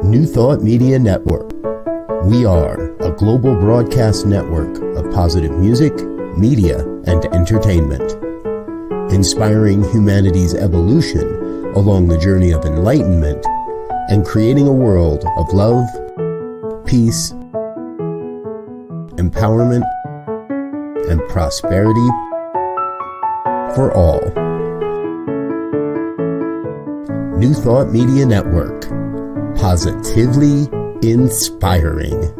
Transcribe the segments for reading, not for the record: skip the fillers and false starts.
New Thought Media Network. We are a global broadcast network of positive music, media, and entertainment, inspiring humanity's evolution along the journey of enlightenment and creating a world of love, peace, empowerment, and prosperity for all. New Thought Media Network. Positively inspiring.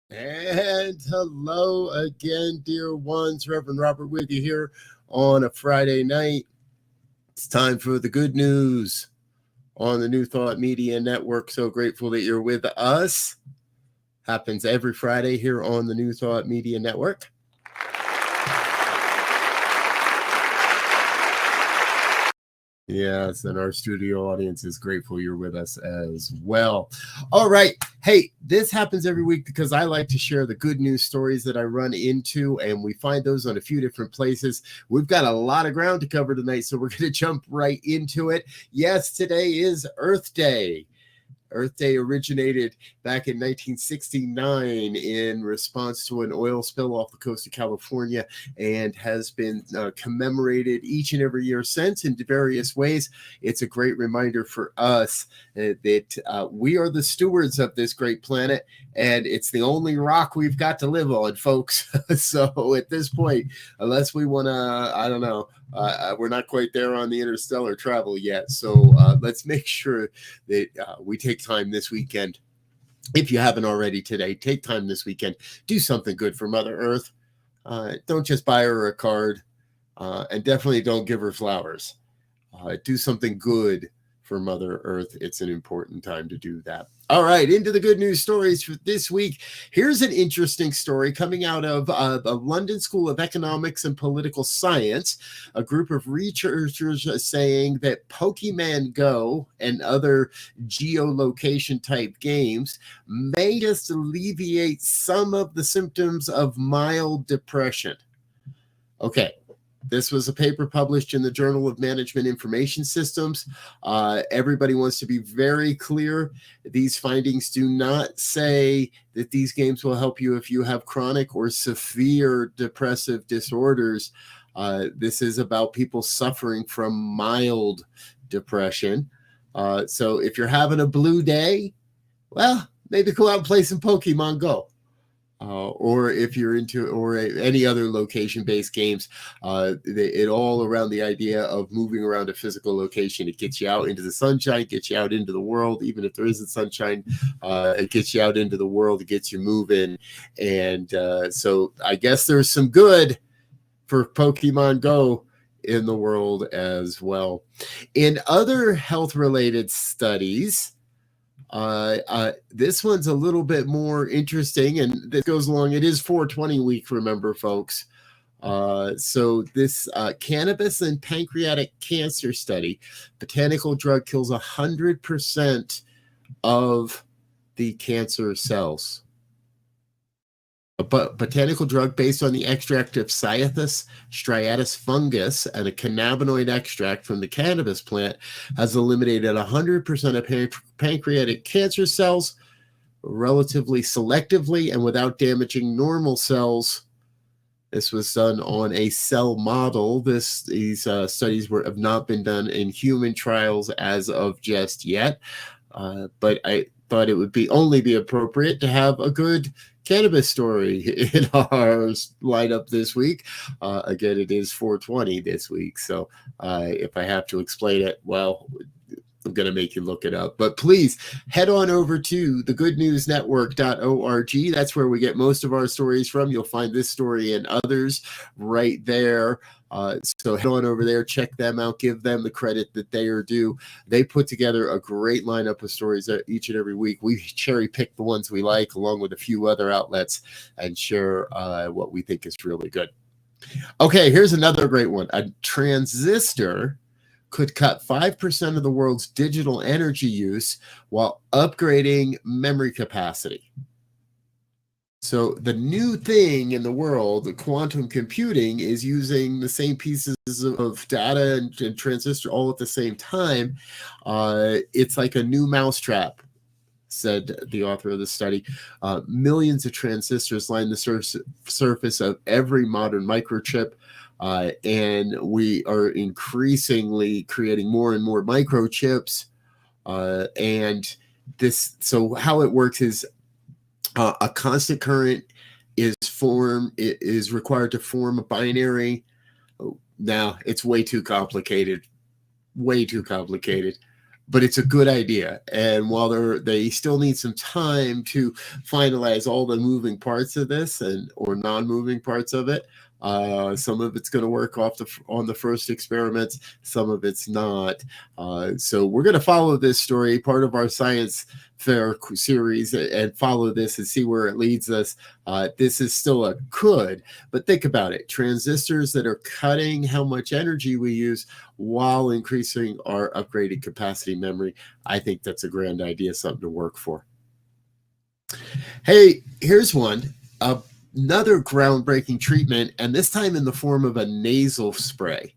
And hello again, dear ones. Reverend Robert with you here on a Friday night. It's time for the good news on the New Thought Media Network. So grateful that you're with us. Happens every Friday here on the New Thought Media Network. Yes, and our studio audience is grateful you're with us as well. All right. Hey, this happens every week because I like to share the good news stories that I run into, and we find those on a few different places. We've got a lot of ground to cover tonight, so we're going to jump right into it. Yes, today is Earth Day. Earth Day originated back in 1969 in response to an oil spill off the coast of California and has been commemorated each and every year since in various ways. It's a great reminder for us that we are the stewards of this great planet, and it's the only rock we've got to live on, folks. So at this point, unless we want to, I don't know, we're not quite there on the interstellar travel yet. So let's make sure that we take time this weekend. If you haven't already today, take time this weekend. Do something good for Mother Earth. Don't just buy her a card, and definitely don't give her flowers. Do something good for Mother Earth. It's an important time to do that. All right, into the good news stories for this week. Here's an interesting story coming out of the London School of Economics and Political Science. A group of researchers are saying that Pokemon Go and other geolocation type games may just alleviate some of the symptoms of mild depression. Okay. This was a paper published in the Journal of Management Information Systems. Everybody wants to be very clear. These findings do not say that these games will help you if you have chronic or severe depressive disorders. This is about people suffering from mild depression. So if you're having a blue day, well, maybe go out and play some Pokemon Go. Or if you're into any other location-based games, it all around the idea of moving around a physical location. It gets you out into the sunshine, gets you out into the world. Even if there isn't sunshine, it gets you out into the world. It gets you moving. And so I guess there's some good for Pokemon Go in the world as well. In other health-related studies, this one's a little bit more interesting, and this goes along. It is 420 week, remember, folks. So this cannabis and pancreatic cancer study, botanical drug kills 100% of the cancer cells. A botanical drug based on the extract of Cyathus striatus fungus and a cannabinoid extract from the cannabis plant has eliminated 100% of pancreatic cancer cells relatively selectively and without damaging normal cells. This was done on a cell model. These studies have not been done in human trials as of just yet. but I thought it would only be appropriate to have a good cannabis story in our lineup this week. Again, it is 420 this week, so if I have to explain it, well, I'm going to make you look it up. But please head on over to thegoodnewsnetwork.org. That's where we get most of our stories from. You'll find this story and others right there. So head on over there, check them out, give them the credit that they are due. They put together a great lineup of stories each and every week. We cherry pick the ones we like, along with a few other outlets, and share what we think is really good. Okay, here's another great one. A transistor could cut 5% of the world's digital energy use while upgrading memory capacity. So the new thing in the world, quantum computing, is using the same pieces of data and transistor all at the same time. It's like a new mousetrap, said the author of the study. Millions of transistors line the surface of every modern microchip. And we are increasingly creating more and more microchips. So how it works is a constant current is required to form a binary. Now it's way too complicated, but it's a good idea. And while they still need some time to finalize all the moving parts of this or non-moving parts of it, some of it's going to work on the first experiments, some of it's not. So we're going to follow this story, part of our science fair series, and follow this and see where it leads us. This is still a could, but think about it. Transistors that are cutting how much energy we use while increasing our upgraded capacity memory. I think that's a grand idea, something to work for. Hey, here's one. Another groundbreaking treatment, and this time in the form of a nasal spray.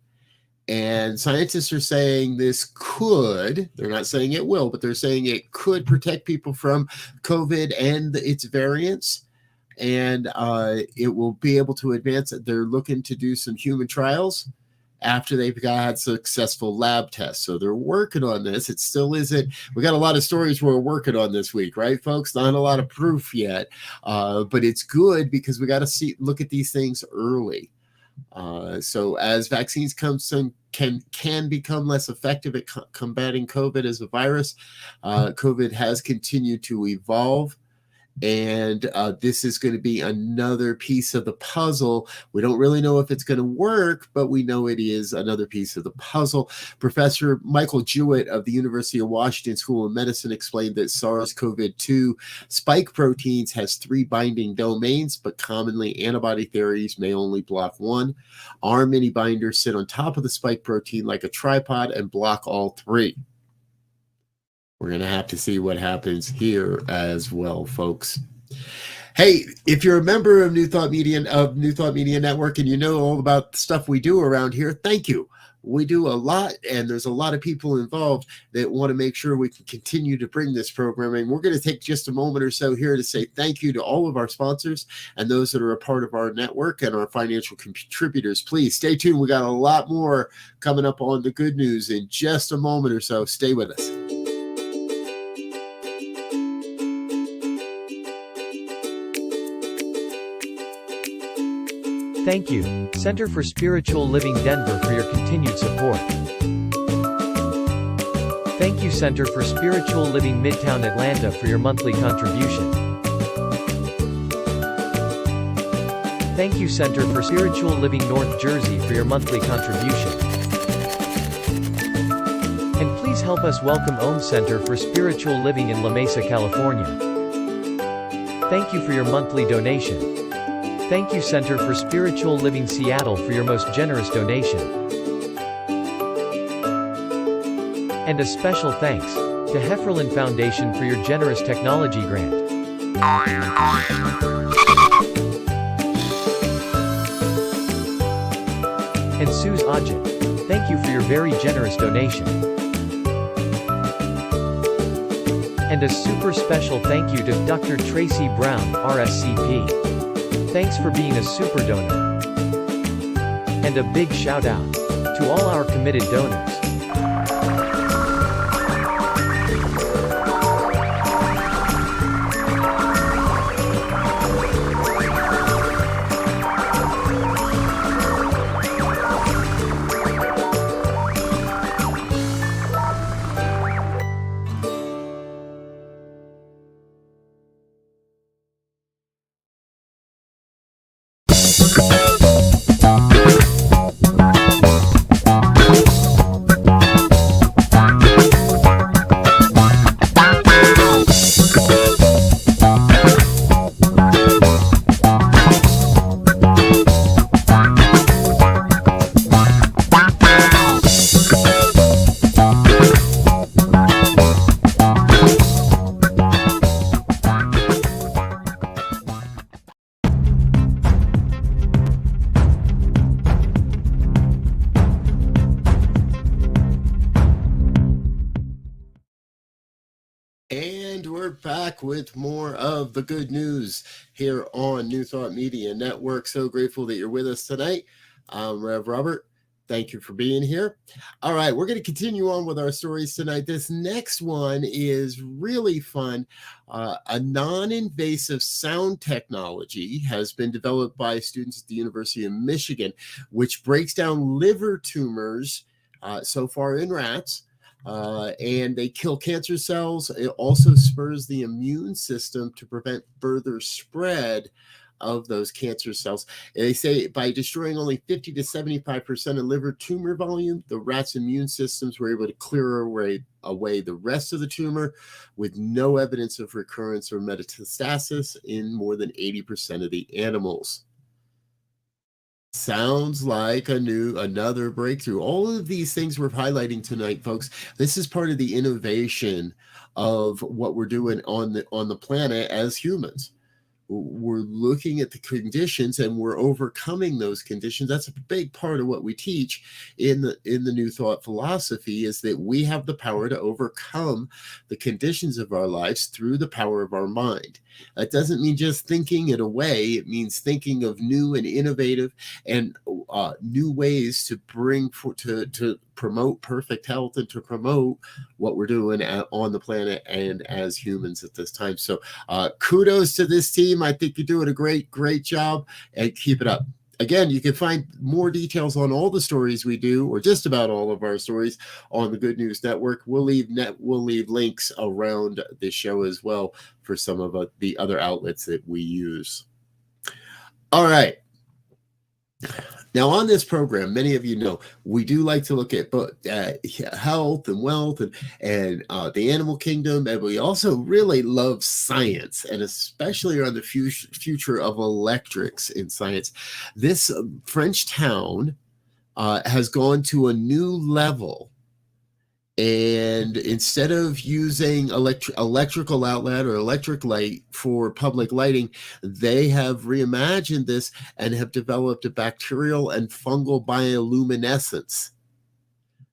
And scientists are saying this could, they're not saying it will, but they're saying it could protect people from COVID and its variants. And it will be able to advance. They're looking to do some human trials after they've had successful lab tests. So they're working on this. It still isn't. We got a lot of stories we're working on this week, right, folks? Not a lot of proof yet, but it's good because we got to look at these things early. So as vaccines can become less effective at combating COVID as a virus, COVID has continued to evolve. And this is going to be another piece of the puzzle. We don't really know if it's going to work, but we know it is another piece of the puzzle. Professor Michael Jewett of the University of Washington School of Medicine explained that SARS-CoV-2 spike proteins has 3 binding domains, but commonly antibody theories may only block one. Our mini binders sit on top of the spike protein like a tripod and block all 3. We're going to have to see what happens here as well, folks. Hey, if you're a member of New Thought Media Network, and you know all about the stuff we do around here, thank you. We do a lot, and there's a lot of people involved that want to make sure we can continue to bring this programming. We're going to take just a moment or so here to say thank you to all of our sponsors and those that are a part of our network and our financial contributors. Please stay tuned. We got a lot more coming up on the good news in just a moment or so. Stay with us. Thank you, Center for Spiritual Living Denver, for your continued support. Thank you, Center for Spiritual Living Midtown Atlanta, for your monthly contribution. Thank you, Center for Spiritual Living North Jersey, for your monthly contribution. And please help us welcome Om Center for Spiritual Living in La Mesa, California. Thank you for your monthly donation. Thank you, Center for Spiritual Living Seattle, for your most generous donation. And a special thanks to Hefferlin Foundation for your generous technology grant. And Suze Ajit, thank you for your very generous donation. And a super special thank you to Dr. Tracy Brown, RSCP. Thanks for being a super donor. And a big shout out to all our committed donors. we're back with more of the good news here on New Thought Media Network. So grateful that you're with us tonight. I'm Rev Robert. Thank you for being here. All right, we're going to continue on with our stories tonight. This next one is really fun. A non-invasive sound technology has been developed by students at the University of Michigan, which breaks down liver tumors so far in rats. And they kill cancer cells. It also spurs the immune system to prevent further spread of those cancer cells. And they say by destroying only 50 to 75% of liver tumor volume, the rat's immune systems were able to clear away the rest of the tumor with no evidence of recurrence or metastasis in more than 80% of the animals. Sounds like another breakthrough. All of these things we're highlighting tonight, folks, this is part of the innovation of what we're doing on the planet as humans. We're looking at the conditions and we're overcoming those conditions. That's a big part of what we teach in the New Thought philosophy, is that we have the power to overcome the conditions of our lives through the power of our mind. That doesn't mean just thinking it away. It means thinking of new and innovative and new ways to to promote perfect health and to promote what we're doing on the planet and as humans at this time. So kudos to this team. I think you're doing a great job, and keep it up. Again, you can find more details on all the stories we do, or just about all of our stories, on the Good News Network. We'll leave links around the show as well for some of the other outlets that we use. All right. Now, on this program, many of you know, we do like to look at health and wealth and the animal kingdom, and we also really love science, and especially around the future of electrics in science. This French town has gone to a new level. And instead of using electrical outlet or electric light for public lighting, they have reimagined this and have developed a bacterial and fungal bioluminescence.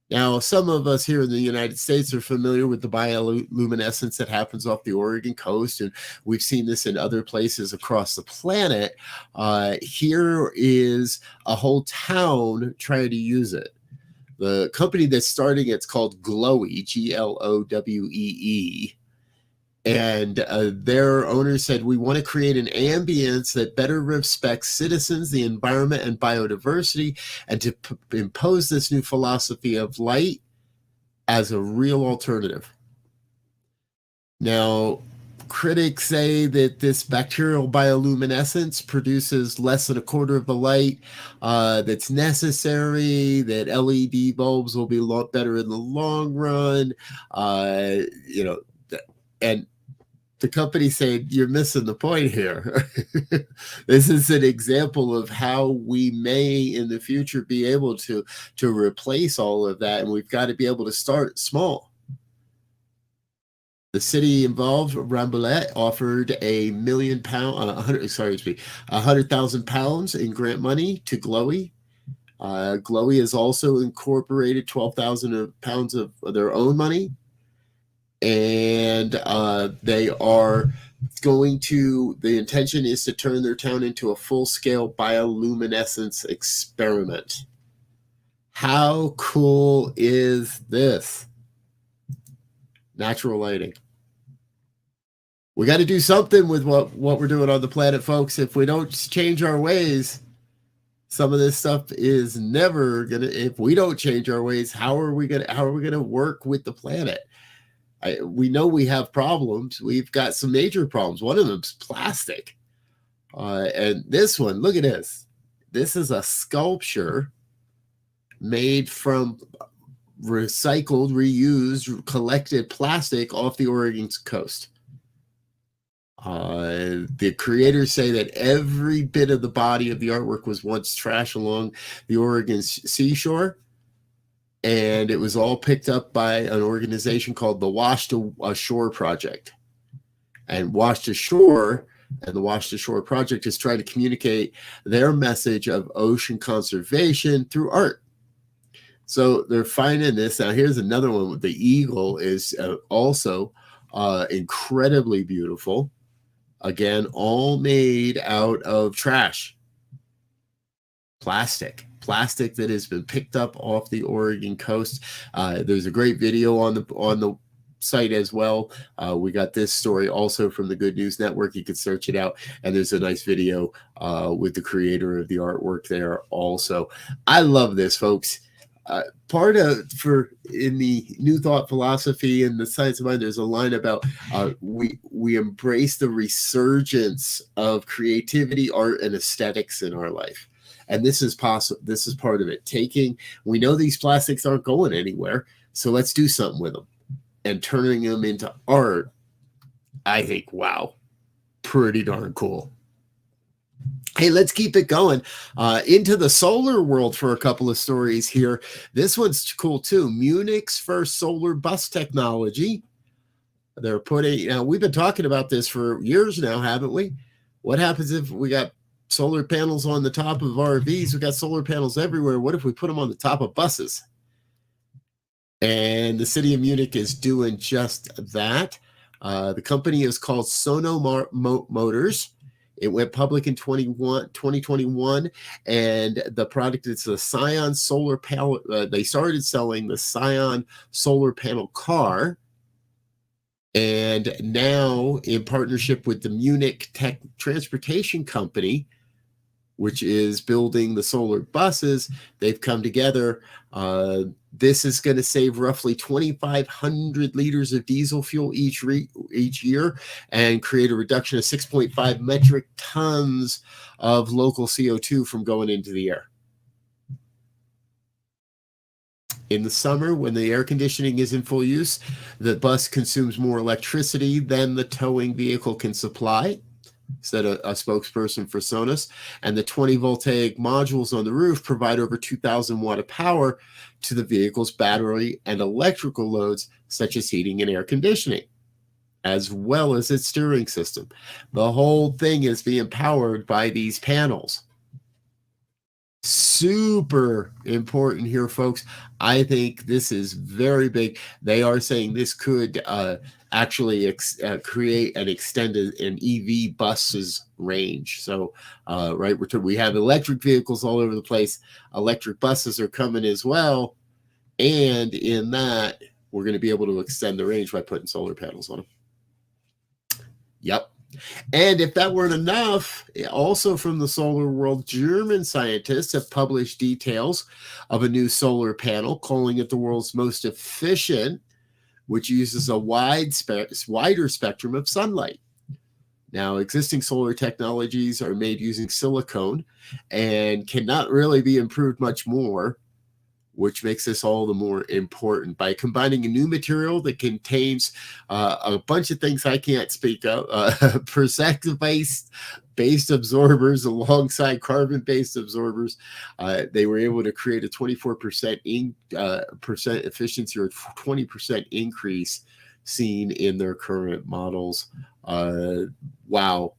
Now, some of us here in the United States are familiar with the bioluminescence that happens off the Oregon coast, and we've seen this in other places across the planet. Here is a whole town trying to use it. The company that's starting it's called Glowee, Glowee, and their owner said, we want to create an ambience that better respects citizens, the environment, and biodiversity, and to impose this new philosophy of light as a real alternative. Now, critics say that this bacterial bioluminescence produces less than a quarter of the light that's necessary, that LED bulbs will be a lot better in the long run, and the company saying, you're missing the point here. This is an example of how we may in the future be able to replace all of that, and we've got to be able to start small. The city involved, Rambouillet, offered £100,000 in grant money to Glowee. Glowee has also incorporated 12,000 pounds of their own money, and they are going to. The intention is to turn their town into a full-scale bioluminescence experiment. How cool is this? Natural lighting. We got to do something with what we're doing on the planet, folks. If we don't change our ways, some of this stuff is never gonna. If we don't change our ways, how are we gonna work with the planet? We know we have problems. We've got some major problems. One of them is plastic, and this one. Look at this. This is a sculpture made from recycled, reused, collected plastic off the Oregon coast. The creators say that every bit of the body of the artwork was once trash along the Oregon seashore, and it was all picked up by an organization called the Washed Ashore Project. And Washed Ashore and the Washed Ashore Project is trying to communicate their message of ocean conservation through art. So they're finding this. Now, here's another one. The eagle is also incredibly beautiful. Again, all made out of trash. Plastic that has been picked up off the Oregon coast. There's a great video on the site as well. We got this story also from the Good News Network. You can search it out, and there's a nice video with the creator of the artwork there also. I love this, folks. Part of in the New Thought philosophy and the science of mind, there's a line about we embrace the resurgence of creativity, art, and aesthetics in our life. And this is possible. This is part of it. We know these plastics aren't going anywhere, so let's do something with them. And turning them into art, I think, wow, pretty darn cool. Hey, let's keep it going into the solar world for a couple of stories here. This one's cool too. Munich's first solar bus technology. They're putting, we've been talking about this for years now, haven't we? What happens if we got solar panels on the top of RVs? We got solar panels everywhere. What if we put them on the top of buses? And the city of Munich is doing just that. The company is called Sono Motors. It went public in 2021, and the product is the Scion solar panel. They started selling the Scion solar panel car, and now in partnership with the Munich Tech Transportation Company, which is building the solar buses, they've come together. This is going to save roughly 2,500 liters of diesel fuel each year and create a reduction of 6.5 metric tons of local CO2 from going into the air. In the summer, when the air conditioning is in full use, the bus consumes more electricity than the towing vehicle can supply, said a spokesperson for Sonos. And the 20 voltaic modules on the roof provide over 2,000 watt of power to the vehicle's battery and electrical loads, such as heating and air conditioning, as well as its steering system. The whole thing is being powered by these panels. Super important here, folks. I think this is very big. They are saying this could actually create and extend an EV bus's range. So, right, we have electric vehicles all over the place. Electric buses are coming as well. And in that, we're going to be able to extend the range by putting solar panels on them. Yep. And if that weren't enough, also from the solar world, German scientists have published details of a new solar panel, calling it the world's most efficient, which uses a wider spectrum of sunlight. Now, existing solar technologies are made using silicone and cannot really be improved much more, which makes this all the more important. By combining a new material that contains a bunch of things I can't speak of, Perspective-based absorbers alongside carbon-based absorbers, they were able to create a 24% percent efficiency or 20% increase seen in their current models. Wow.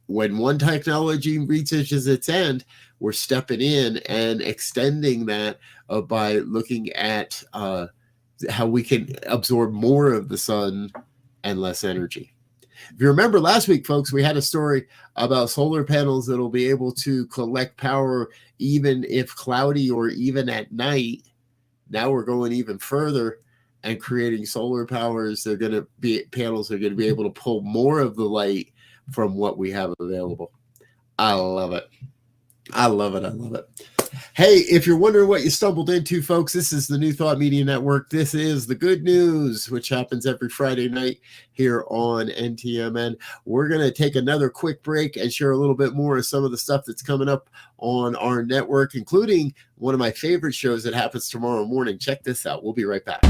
When one technology reaches its end, we're stepping in and extending that by looking at how we can absorb more of the sun and less energy. If you remember last week, folks, we had a story about solar panels that'll be able to collect power even if cloudy or even at night. Now we're going even further and creating solar powers. Panels are going to be able to pull more of the light from what we have available. I love it. I love it. I love it. Hey, if you're wondering what you stumbled into, folks, this is the New Thought Media Network. This is the Good News, which happens every Friday night here on NTMN. We're going to take another quick break and share a little bit more of some of the stuff that's coming up on our network, including one of my favorite shows that happens tomorrow morning. Check this out. We'll be right back.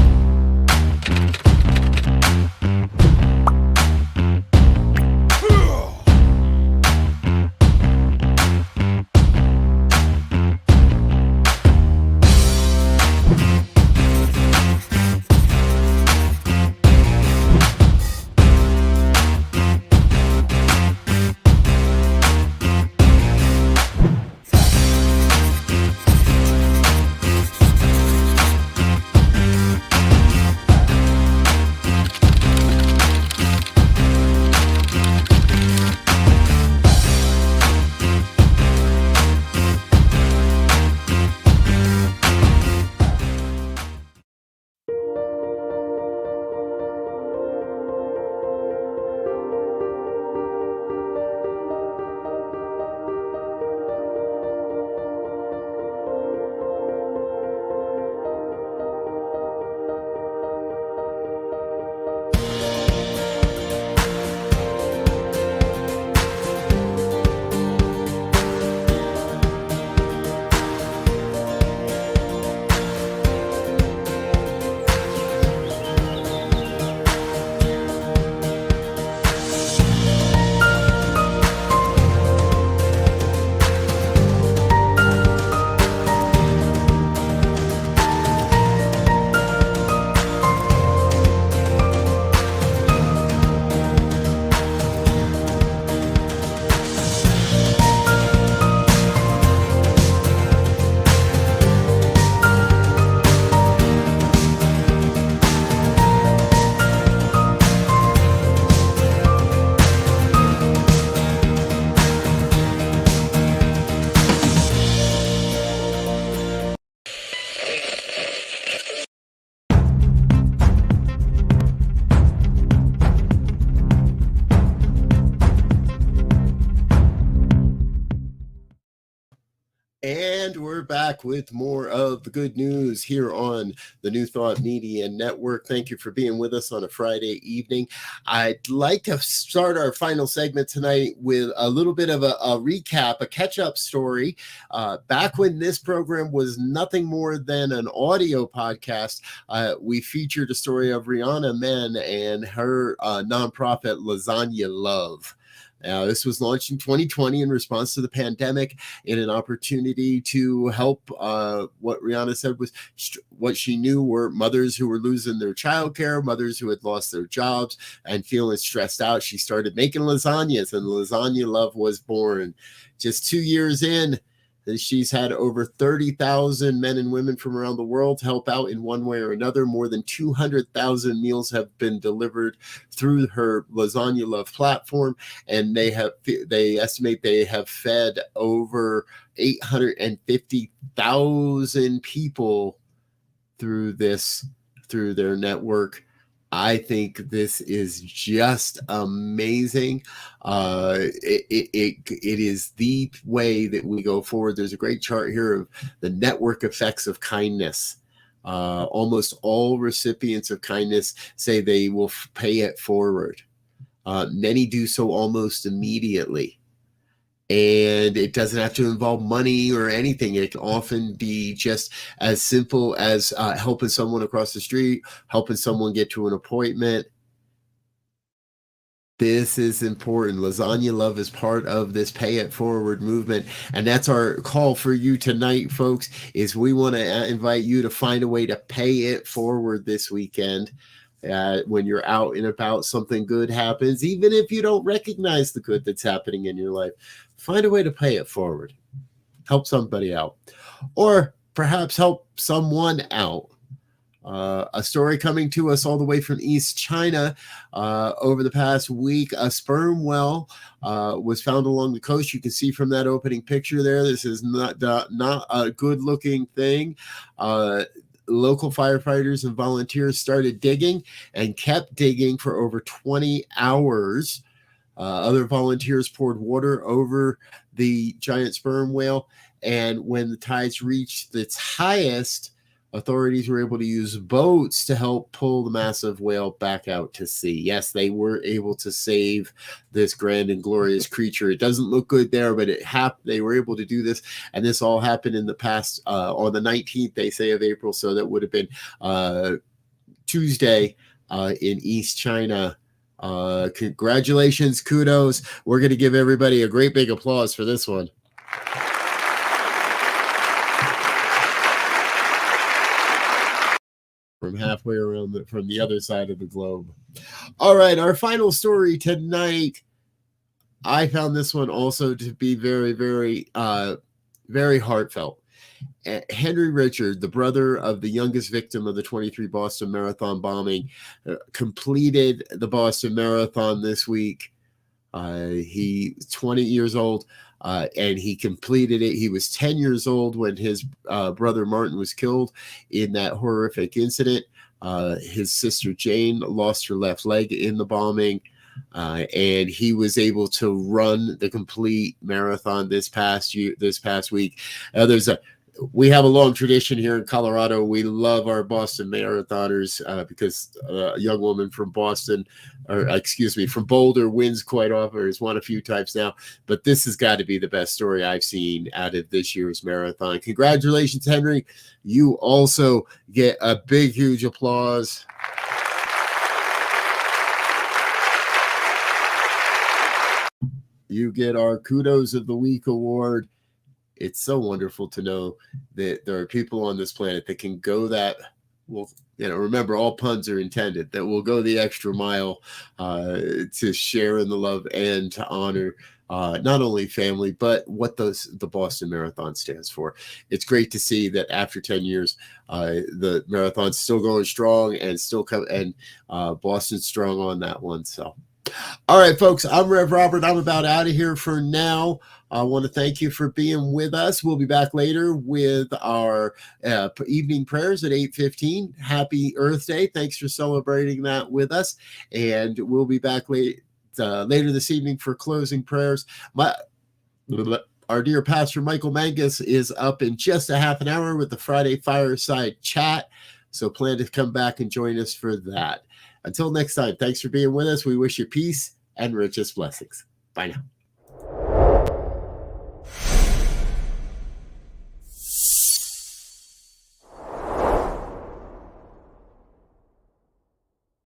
And we're back with more of the good news here on the New Thought Media Network. Thank you for being with us on a Friday evening. I'd like to start our final segment tonight with a little bit of a recap, a catch-up story. Back when this program was nothing more than an audio podcast, we featured a story of Rihanna Men and her nonprofit Lasagna Love. This was launched in 2020 in response to the pandemic, in an opportunity to help what Rihanna said was what she knew were mothers who were losing their childcare, mothers who had lost their jobs and feeling stressed out. She started making lasagnas, and Lasagna Love was born. Just 2 years in, she's had over 30,000 men and women from around the world help out in one way or another. More than 200,000 meals have been delivered through her Lasagna Love platform, and they estimate they have fed over 850,000 people through their network. I think this is just amazing. It is the way that we go forward. There's a great chart here of the network effects of kindness. Almost all recipients of kindness say they will pay it forward. Many do so almost immediately. And it doesn't have to involve money or anything. It can often be just as simple as helping someone across the street, helping someone get to an appointment. This is important. Lasagna Love is part of this Pay It Forward movement. And that's our call for you tonight, folks, is we want to invite you to find a way to pay it forward this weekend. When you're out and about, something good happens, even if you don't recognize the good that's happening in your life, find a way to pay it forward. Help somebody out, or perhaps help someone out. A story coming to us all the way from East China. Over the past week, a sperm whale was found along the coast. You can see from that opening picture there, this is not a good-looking thing. Local firefighters and volunteers started digging and kept digging for over 20 hours. Other volunteers poured water over the giant sperm whale, and when the tides reached its highest, authorities were able to use boats to help pull the massive whale back out to sea. Yes, they were able to save this grand and glorious creature. It doesn't look good there, but they were able to do this, and this all happened in the past on the 19th, they say, of April, so that would have been Tuesday in East China. Congratulations, kudos. We're going to give everybody a great big applause for this one. From halfway around from the other side of the globe. All right, our final story tonight. I found this one also to be very, very, very heartfelt. Henry Richard, the brother of the youngest victim of the 23 Boston Marathon bombing, completed the Boston Marathon this week. He's 20 years old. And he completed it. He was 10 years old when his brother Martin was killed in that horrific incident. His sister Jane lost her left leg in the bombing, and he was able to run the complete marathon this past week. We have a long tradition here in Colorado. We love our Boston marathoners because a young woman from from Boulder wins quite often, or has won a few times now. But this has got to be the best story I've seen out of this year's marathon. Congratulations, Henry. You also get a big, huge applause. You get our Kudos of the Week award. It's so wonderful to know that there are people on this planet that can go that, well, remember, all puns are intended, that will go the extra mile to share in the love and to honor not only family, but what the Boston Marathon stands for. It's great to see that after 10 years, the marathon's still going strong and Boston's strong on that one. So, all right, folks, I'm Rev Robert. I'm about out of here for now. I want to thank you for being with us. We'll be back later with our evening prayers at 8:15. Happy Earth Day. Thanks for celebrating that with us. And we'll be back later this evening for closing prayers. Our dear Pastor Michael Mangus is up in just a half an hour with the Friday Fireside Chat. So plan to come back and join us for that. Until next time, thanks for being with us. We wish you peace and richest blessings. Bye now.